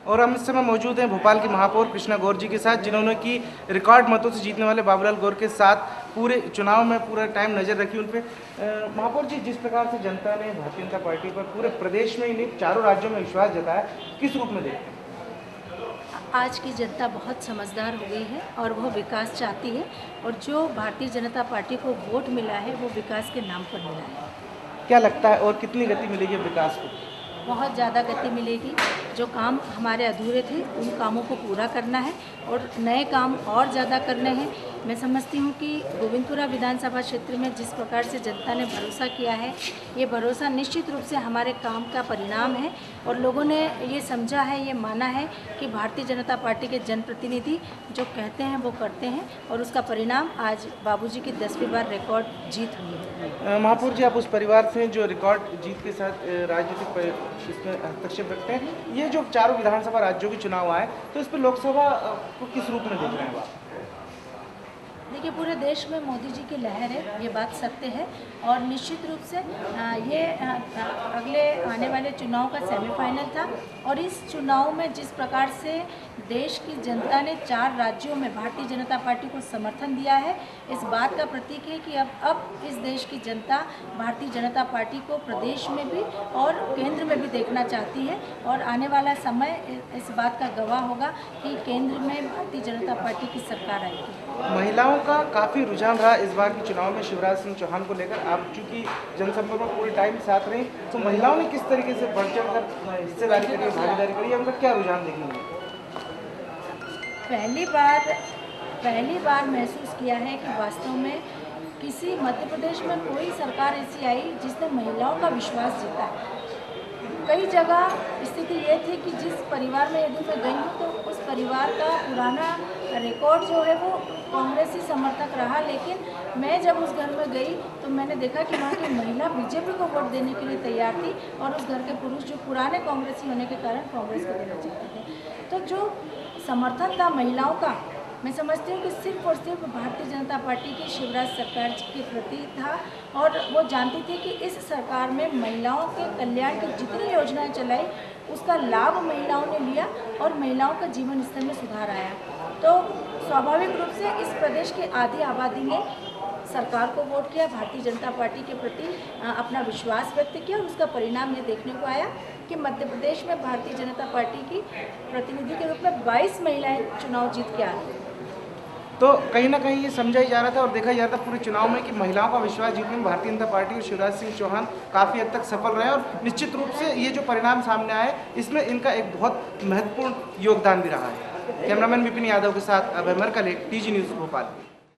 और हम इस समय मौजूद हैं भोपाल की महापौर कृष्णा गौर जी के साथ, जिन्होंने की रिकॉर्ड मतों से जीतने वाले बाबूलाल गौर के साथ पूरे चुनाव में पूरा टाइम नज़र रखी उन पर। महापौर जी, जिस प्रकार से जनता ने भारतीय जनता पार्टी पर पूरे प्रदेश में ही नहीं चारों राज्यों में विश्वास जताया, किस रूप में देखते हैं? आज की जनता बहुत समझदार हो गई है और वो विकास चाहती है, और जो भारतीय जनता पार्टी को वोट मिला है वो विकास के नाम पर मिला है। क्या लगता है और कितनी गति मिलेगी विकास को? बहुत ज़्यादा गति मिलेगी। जो काम हमारे अधूरे थे उन कामों को पूरा करना है और नए काम और ज़्यादा करने हैं। मैं समझती हूँ कि गोविंदपुरा विधानसभा क्षेत्र में जिस प्रकार से जनता ने भरोसा किया है, ये भरोसा निश्चित रूप से हमारे काम का परिणाम है, और लोगों ने ये समझा है, ये माना है कि भारतीय जनता पार्टी के जनप्रतिनिधि जो कहते हैं वो करते हैं, और उसका परिणाम आज बाबूजी की 10वीं बार रिकॉर्ड जीत हुई है। महापौर जी, आप उस परिवार से जो रिकॉर्ड जीत के साथ राजनीतिक इसमें हस्तक्षेप रखते हैं, ये जो चारों विधानसभा राज्यों के चुनाव आए, तो इस पर लोकसभा को किस रूप में देख रहे हैं आप? देखिए, पूरे देश में मोदी जी की लहर है, ये बात सत्य है, और निश्चित रूप से ये अगले आने वाले चुनाव का सेमीफाइनल था, और इस चुनाव में जिस प्रकार से देश की जनता ने 4 राज्यों में भारतीय जनता पार्टी को समर्थन दिया है, इस बात का प्रतीक है कि अब इस देश की जनता भारतीय जनता पार्टी को प्रदेश में भी और केंद्र में भी देखना चाहती है, और आने वाला समय इस बात का गवाह होगा कि केंद्र में भारतीय जनता पार्टी की सरकार आएगी। महिलाओं का काफ़ी रुझान रहा इस बार के चुनाव में शिवराज सिंह चौहान को लेकर। आप चूँकि जनसंपर्क में पूरे टाइम साथ रहे, तो महिलाओं ने किस तरीके से बढ़ चढ़ कर हिस्सेदारी करी, भागीदारी करी, उनका क्या रुझान देखने को? पहली बार महसूस किया है कि वास्तव में किसी मध्य प्रदेश में कोई सरकार ऐसी आई जिसने महिलाओं का विश्वास जीता है। कई जगह स्थिति ये थी कि जिस परिवार में यदि मैं गई हूँ तो उस परिवार का पुराना रिकॉर्ड जो है वो कांग्रेसी समर्थक रहा, लेकिन मैं जब उस घर में गई तो मैंने देखा कि वहाँ की महिला बीजेपी को वोट देने के लिए तैयार थी, और उस घर के पुरुष जो पुराने कांग्रेसी होने के कारण कांग्रेस को देना चाहते थे। तो जो समर्थन था महिलाओं का, मैं समझती हूँ कि सिर्फ और सिर्फ भारतीय जनता पार्टी की शिवराज सरकार के प्रति था, और वो जानती थी कि इस सरकार में महिलाओं के कल्याण की जितनी योजनाएं चलाई उसका लाभ महिलाओं ने लिया और महिलाओं का जीवन स्तर में सुधार आया। तो स्वाभाविक रूप से इस प्रदेश की आधी आबादी ने सरकार को वोट किया, भारतीय जनता पार्टी के प्रति अपना विश्वास व्यक्त किया, और उसका परिणाम ये देखने को आया कि मध्य प्रदेश में भारतीय जनता पार्टी की प्रतिनिधि के रूप में 22 महिलाएं चुनाव जीत के आ रही। तो कहीं ना कहीं ये समझा ही जा रहा था और देखा जा रहा था पूरे चुनाव में कि महिलाओं का विश्वास जीतने में भारतीय जनता पार्टी और शिवराज सिंह चौहान काफ़ी हद तक सफल रहे, और निश्चित रूप से ये जो परिणाम सामने आए इसमें इनका एक बहुत महत्वपूर्ण योगदान भी रहा है। कैमरामैन विपिन यादव के साथ अभय मरकले, टीजी न्यूज़ भोपाल।